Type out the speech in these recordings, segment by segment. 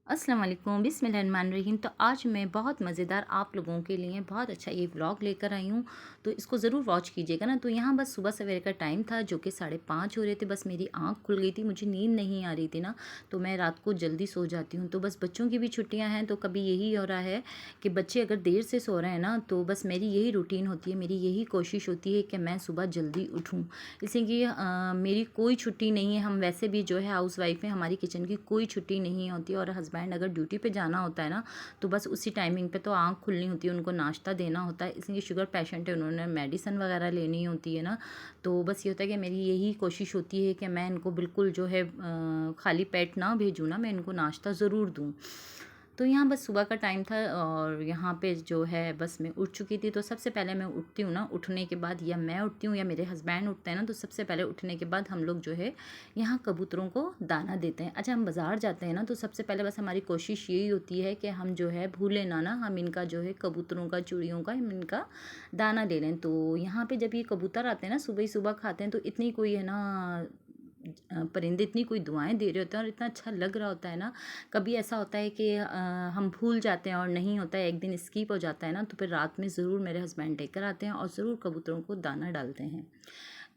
अस्सलाम वालेकुम बिस्मिल्लाहिर्रहमानिर्रहीम। तो आज मैं बहुत मज़ेदार आप लोगों के लिए बहुत अच्छा ये व्लॉग लेकर आई हूँ। तो इसको ज़रूर वॉच कीजिएगा ना। तो यहाँ बस सुबह सवेरे का टाइम था जो कि 5:30 हो रहे थे। बस मेरी आँख खुल गई थी, मुझे नींद नहीं आ रही थी ना। तो मैं रात को जल्दी सो जाती हूँ। तो बस बच्चों की भी छुट्टियाँ हैं तो कभी यही हो रहा है कि बच्चे अगर देर से सो रहे हैं ना तो बस मेरी यही रूटीन होती है, मेरी यही कोशिश होती है कि मैं सुबह जल्दी उठूँ। इसलिए कि मेरी कोई छुट्टी नहीं है। हम वैसे भी जो है हाउस वाइफ हैं, हमारी किचन की कोई छुट्टी नहीं होती। और हस्बैंड अगर ड्यूटी पे जाना होता है ना तो बस उसी टाइमिंग पे तो आँख खुलनी होती है, उनको नाश्ता देना होता है। इसलिए शुगर पेशेंट है, उन्होंने मेडिसिन वगैरह लेनी होती है ना। तो बस ये होता है कि मेरी यही कोशिश होती है कि मैं इनको बिल्कुल जो है खाली पेट ना भेजूँ ना, मैं इनको नाश्ता ज़रूर दूँ। तो यहाँ बस सुबह का टाइम था और यहाँ पे जो है बस मैं उठ चुकी थी। तो सबसे पहले मैं उठती हूँ ना, उठने के बाद या मैं उठती हूँ या मेरे हस्बैंड उठते हैं ना, तो सबसे पहले उठने के बाद हम लोग जो है यहाँ कबूतरों को दाना देते हैं। अच्छा, हम बाज़ार जाते हैं ना तो सबसे पहले बस हमारी कोशिश यही होती है कि हम जो है भूले ना हम इनका जो है कबूतरों का, चिड़ियों का, हम इनका दाना ले लें। तो यहाँ पे जब ये कबूतर आते हैं ना, सुबह ही सुबह खाते हैं तो इतनी कोई है ना परिंदे इतनी कोई दुआएं दे रहे होते हैं और इतना अच्छा लग रहा होता है ना। कभी ऐसा होता है कि हम भूल जाते हैं और नहीं होता है, एक दिन स्किप हो जाता है ना, तो फिर रात में ज़रूर मेरे हस्बैंड लेकर आते हैं और ज़रूर कबूतरों को दाना डालते हैं।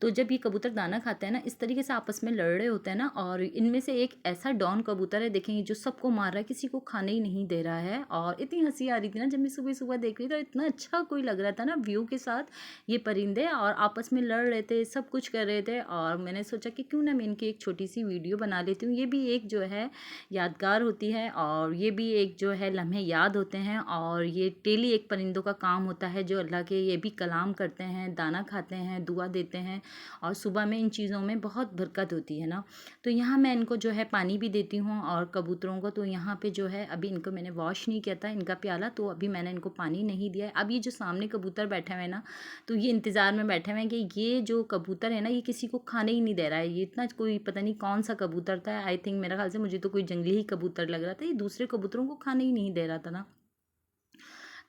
तो जब ये कबूतर दाना खाते हैं ना, इस तरीके से आपस में लड़ रहे होते हैं ना, और इनमें से एक ऐसा डॉन कबूतर है, देखेंगे, जो सबको मार रहा है, किसी को खाने ही नहीं दे रहा है। और इतनी हंसी आ रही थी ना जब मैं सुबह सुबह देख रही थी, तो इतना अच्छा कोई लग रहा था ना व्यू के साथ। ये परिंदे और आपस में लड़ रहे थे, सब कुछ कर रहे थे, और मैंने सोचा कि क्यों ना मैं इनकी एक छोटी सी वीडियो बना लेती हूँ। ये भी एक जो है यादगार होती है और ये भी एक जो है लम्हे याद होते हैं। और ये डेली एक परिंदों का काम होता है जो अल्लाह के, ये भी कलाम करते हैं, दाना खाते हैं, दुआ देते हैं, और सुबह में इन चीज़ों में बहुत बरकत होती है ना। तो यहाँ मैं इनको जो है पानी भी देती हूँ और कबूतरों को। तो यहाँ पे जो है अभी इनको मैंने वॉश नहीं किया था इनका प्याला, तो अभी मैंने इनको पानी नहीं दिया है। अब ये जो सामने कबूतर बैठे हुए हैं ना, तो ये इंतज़ार में बैठे हुए हैं कि ये जो कबूतर है ना, ये किसी को खाने ही नहीं दे रहा है। ये इतना कोई पता नहीं कौन सा कबूतर था, आई थिंक, मेरा ख्याल से मुझे तो कोई जंगली ही कबूतर लग रहा था। ये दूसरे कबूतरों को खाने ही नहीं दे रहा था ना।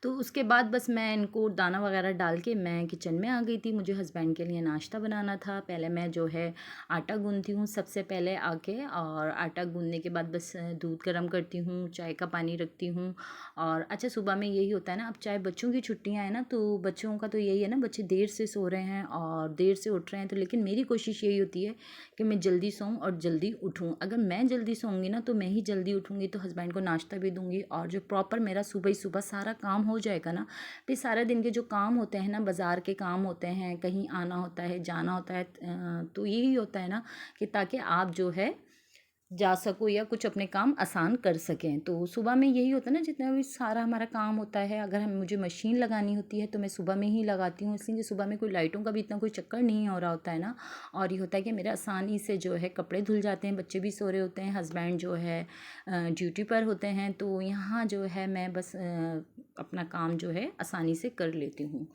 तो उसके बाद बस मैं इनको दाना वगैरह डाल के मैं किचन में आ गई थी। मुझे हस्बैंड के लिए नाश्ता बनाना था। पहले मैं जो है आटा गूँथती हूँ सबसे पहले आके, और आटा गूँथने के बाद बस दूध गर्म करती हूँ, चाय का पानी रखती हूँ। और अच्छा, सुबह में यही होता है ना, अब चाहे बच्चों की छुट्टियाँ हैं ना, तो बच्चों का तो यही है ना, बच्चे देर से सो रहे हैं और देर से उठ रहे हैं। तो लेकिन मेरी कोशिश यही होती है कि मैं जल्दी सोऊं और जल्दी उठूं। अगर मैं जल्दी सोऊंगी ना तो मैं ही जल्दी उठूंगी, तो हस्बैंड को नाश्ता भी दूंगी और जो प्रॉपर मेरा सुबह ही सुबह सारा काम हो जाएगा ना। फिर सारा दिन के जो काम होते हैं ना, बाज़ार के काम होते हैं, कहीं आना होता है, जाना होता है, तो यही होता है ना कि ताकि आप जो है जा सको या कुछ अपने काम आसान कर सकें। तो सुबह में यही होता है ना, जितना भी सारा हमारा काम होता है, अगर हम मुझे मशीन लगानी होती है तो मैं सुबह में ही लगाती हूँ, इसलिए सुबह में कोई लाइटों का भी इतना कोई चक्कर नहीं हो रहा होता है ना। और ये होता है कि मेरा आसानी से जो है कपड़े धुल जाते हैं, बच्चे भी सो रहे होते हैं, हस्बैंड जो है ड्यूटी पर होते हैं। तो यहाँ जो है मैं बस अपना काम जो है आसानी से कर लेती हूँ।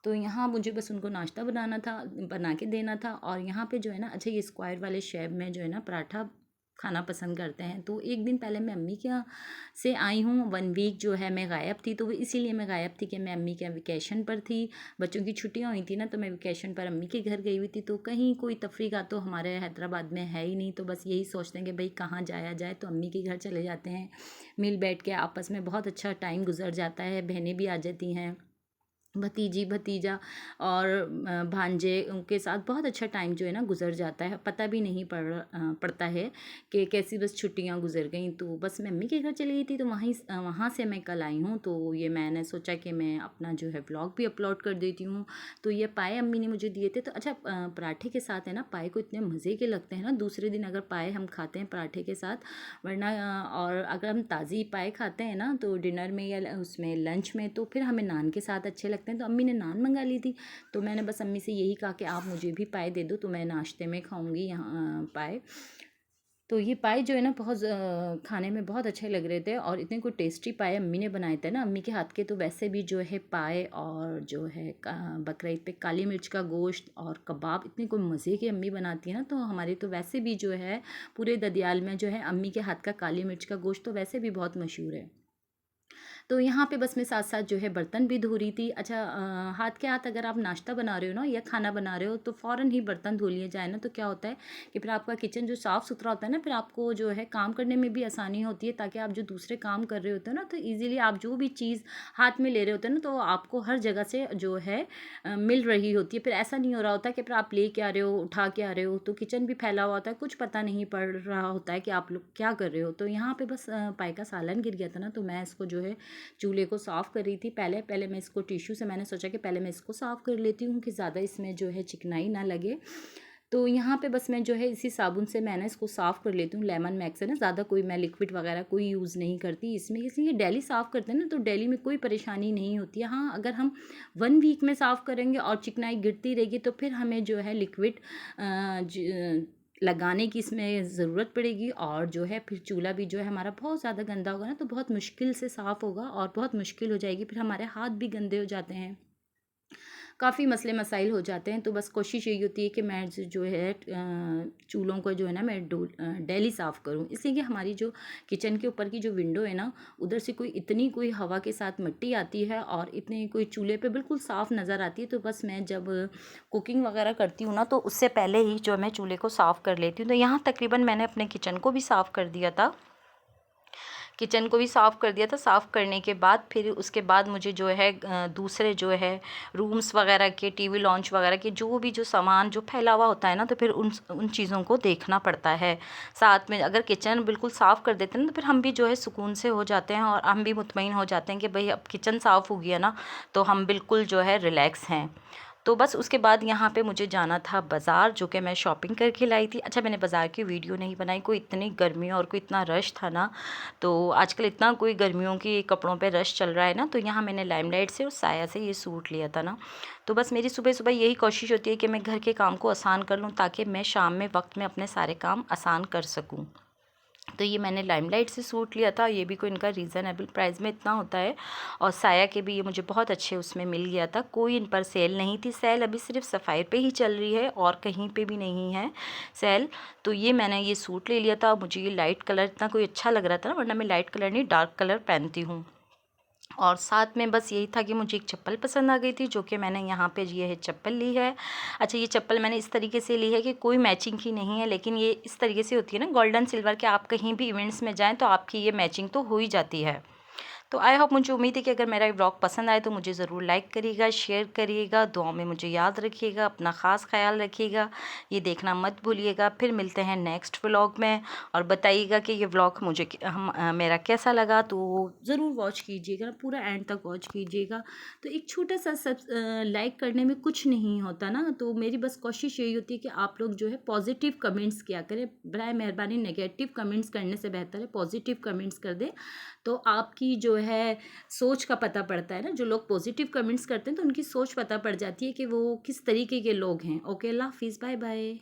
तो यहाँ मुझे बस उनको नाश्ता बनाना था, बना के देना था। और यहाँ पे जो है ना, अच्छा, ये स्क्वायर वाले शेप में जो है ना पराठा खाना पसंद करते हैं। तो एक दिन पहले मैं अम्मी के यहाँ से आई हूँ, 1 वीक जो है मैं गायब थी। तो वो इसीलिए मैं गायब थी कि मैं अम्मी के यहाँ वेकेशन पर थी, बच्चों की छुट्टियाँ हुई थी ना, तो मैं वेकेशन पर अम्मी के घर गई हुई थी। तो कहीं कोई तफरीह का तो हमारे हैदराबाद में है ही नहीं, तो बस यही सोचते हैं कि भाई कहाँ जाया जाए, तो अम्मी के घर चले जाते हैं। मिल बैठ के आपस में बहुत अच्छा टाइम गुजर जाता है, बहनें भी आ जाती हैं, भतीजी भतीजा और भांजे, उनके साथ बहुत अच्छा टाइम जो है ना गुजर जाता है, पता भी नहीं पड़ता है कि कैसी बस छुट्टियां गुजर गई। तो बस मैं अम्मी के घर चली गई थी, तो वहाँ से मैं कल आई हूँ। तो ये मैंने सोचा कि मैं अपना जो है ब्लॉग भी अपलोड कर देती हूँ। तो ये पाए अम्मी ने मुझे दिए थे। तो अच्छा, पराठे के साथ है ना, पाए को इतने मज़े के लगते हैं ना, दूसरे दिन अगर पाए हम खाते हैं पराठे के साथ, वरना और अगर हम ताज़ी पाए खाते हैं ना तो डिनर में या उसमें लंच में, तो फिर हमें नान के साथ अच्छे लगते हैं। तो अम्मी ने नान मंगा ली थी, तो मैंने बस अम्मी से यही कहा कि आप मुझे भी पाए दे दो, तो मैं नाश्ते में खाऊंगी यहाँ पाए। तो ये पाए जो है ना बहुत खाने में बहुत अच्छे लग रहे थे, और इतने कोई टेस्टी पाए अम्मी ने बनाए थे ना, अम्मी के हाथ के। तो वैसे भी जो है पाए और जो है बकरा ईद पे काली मिर्च का गोश्त और कबाब इतने कोई मज़े के अम्मी बनाती है ना। तो हमारे तो वैसे भी जो है पूरे ददियाल में जो है अम्मी के हाथ का काली मिर्च का गोश्त तो वैसे भी बहुत मशहूर है। तो यहाँ पे बस मैं साथ-साथ जो है बर्तन भी धो रही थी। अच्छा हाथ के हाथ अगर आप नाश्ता बना रहे हो ना या खाना बना रहे हो तो फ़ौरन ही बर्तन धो लिए जाए ना, तो क्या होता है कि फिर आपका किचन जो साफ़-सुथरा होता है ना, फिर आपको जो है काम करने में भी आसानी होती है, ताकि आप जो दूसरे काम कर रहे होते हो ना, तो ईज़िली आप जो भी चीज़ हाथ में ले रहे होते हो ना, तो आपको हर जगह से जो है मिल रही होती है। फिर ऐसा नहीं हो रहा होता कि फिर आप ले के आ रहे हो, उठा के आ रहे हो, तो किचन भी फैला हुआ होता है, कुछ पता नहीं पड़ रहा होता है कि आप लोग क्या कर रहे हो। तो यहाँ पे बस पाई का सालन गिर गया था ना, तो मैं इसको जो है चूल्हे को साफ़ कर रही थी। पहले पहले मैं इसको टिश्यू से, मैंने सोचा कि पहले मैं इसको साफ़ कर लेती हूँ कि ज़्यादा इसमें जो है चिकनाई ना लगे। तो यहाँ पे बस मैं जो है इसी साबुन से मैंने इसको साफ़ कर लेती हूँ। लेमन मैक्स है ना, ज़्यादा कोई मैं लिक्विड वगैरह कोई यूज़ नहीं करती इसमें, इसलिए डेली साफ़ करते हैं ना, तो डेली में कोई परेशानी नहीं होती है। हाँ, अगर हम 1 वीक में साफ़ करेंगे और चिकनाई गिरती रहेगी, तो फिर हमें जो है लिक्विड लगाने की इसमें ज़रूरत पड़ेगी, और जो है फिर चूल्हा भी जो है हमारा बहुत ज़्यादा गंदा होगा ना, तो बहुत मुश्किल से साफ़ होगा और बहुत मुश्किल हो जाएगी, फिर हमारे हाथ भी गंदे हो जाते हैं, काफ़ी मसले मसाइल हो जाते हैं। तो बस कोशिश यही होती है कि मैं जो है चूल्हों को जो है ना, मैं डेली साफ़ करूँ, इसलिए कि हमारी जो किचन के ऊपर की जो विंडो है ना, उधर से कोई हवा के साथ मिट्टी आती है और इतनी कोई चूल्हे पे बिल्कुल साफ़ नज़र आती है। तो बस मैं जब कुकिंग वगैरह करती हूँ ना, तो उससे पहले ही जो मैं चूल्हे को साफ़ कर लेती हूँ। तो यहाँ तकरीबन मैंने अपने किचन को भी साफ़ कर दिया था। किचन को भी साफ़ कर दिया था। साफ़ करने के बाद फिर उसके बाद मुझे जो है दूसरे जो है रूम्स वगैरह के, टीवी लॉन्च वगैरह के जो भी जो सामान जो फैला हुआ होता है ना, तो फिर उन चीज़ों को देखना पड़ता है। साथ में अगर किचन बिल्कुल साफ़ कर देते हैं ना, तो फिर हम भी जो है सुकून से हो जाते हैं और हम भी मुतमईन हो जाते हैं कि भाई अब किचन साफ़ हो गया ना, तो हम बिल्कुल जो है रिलैक्स हैं। तो बस उसके बाद यहाँ पे मुझे जाना था बाज़ार, जो कि मैं शॉपिंग करके लाई थी। अच्छा, मैंने बाज़ार की वीडियो नहीं बनाई, कोई इतनी गर्मी और कोई इतना रश था ना, तो आजकल इतना कोई गर्मियों की कपड़ों पे रश चल रहा है ना, तो यहाँ मैंने लाइमलाइट से और साया से ये सूट लिया था ना। तो बस मेरी सुबह सुबह यही कोशिश होती है कि मैं घर के काम को आसान कर लूँ, ताकि मैं शाम में वक्त में अपने सारे काम आसान कर सकूँ। तो ये मैंने लाइमलाइट से सूट लिया था, ये भी कोई इनका रीज़नेबल प्राइस में इतना होता है, और साया के भी ये मुझे बहुत अच्छे उसमें मिल गया था, कोई इन पर सेल नहीं थी। सेल अभी सिर्फ सफ़ायर पे ही चल रही है और कहीं पे भी नहीं है सेल। तो ये मैंने ये सूट ले लिया था। मुझे ये लाइट कलर इतना कोई अच्छा लग रहा था ना, वरना मैं लाइट कलर नहीं डार्क कलर पहनती हूँ। और साथ में बस यही था कि मुझे एक चप्पल पसंद आ गई थी, जो कि मैंने यहाँ पे ये है चप्पल ली है। अच्छा, ये चप्पल मैंने इस तरीके से ली है कि कोई मैचिंग की नहीं है, लेकिन ये इस तरीके से होती है ना गोल्डन सिल्वर के, आप कहीं भी इवेंट्स में जाएं तो आपकी ये मैचिंग तो हो ही जाती है। तो आई होप, मुझे उम्मीद है कि अगर मेरा ये व्लॉग पसंद आए तो मुझे ज़रूर लाइक करिएगा, शेयर करिएगा, दुआओं में मुझे याद रखिएगा, अपना ख़ास ख्याल रखिएगा, ये देखना मत भूलिएगा। फिर मिलते हैं नेक्स्ट व्लॉग में, और बताइएगा कि ये व्लॉग मुझे मेरा कैसा लगा। तो ज़रूर वॉच कीजिएगा, पूरा एंड तक वॉच कीजिएगा। तो एक छोटा सा लाइक करने में कुछ नहीं होता ना, तो मेरी बस कोशिश यही होती है कि आप लोग जो है पॉजिटिव कमेंट्स किया करें, बराए मेहरबानी नेगेटिव कमेंट्स करने से बेहतर है पॉजिटिव कमेंट्स कर दें, तो आपकी जो है सोच का पता पड़ता है ना। जो लोग पॉजिटिव कमेंट्स करते हैं तो उनकी सोच पता पड़ जाती है कि वो किस तरीके के लोग हैं। ओके, अल्लाह हाफिज़, बाय बाय।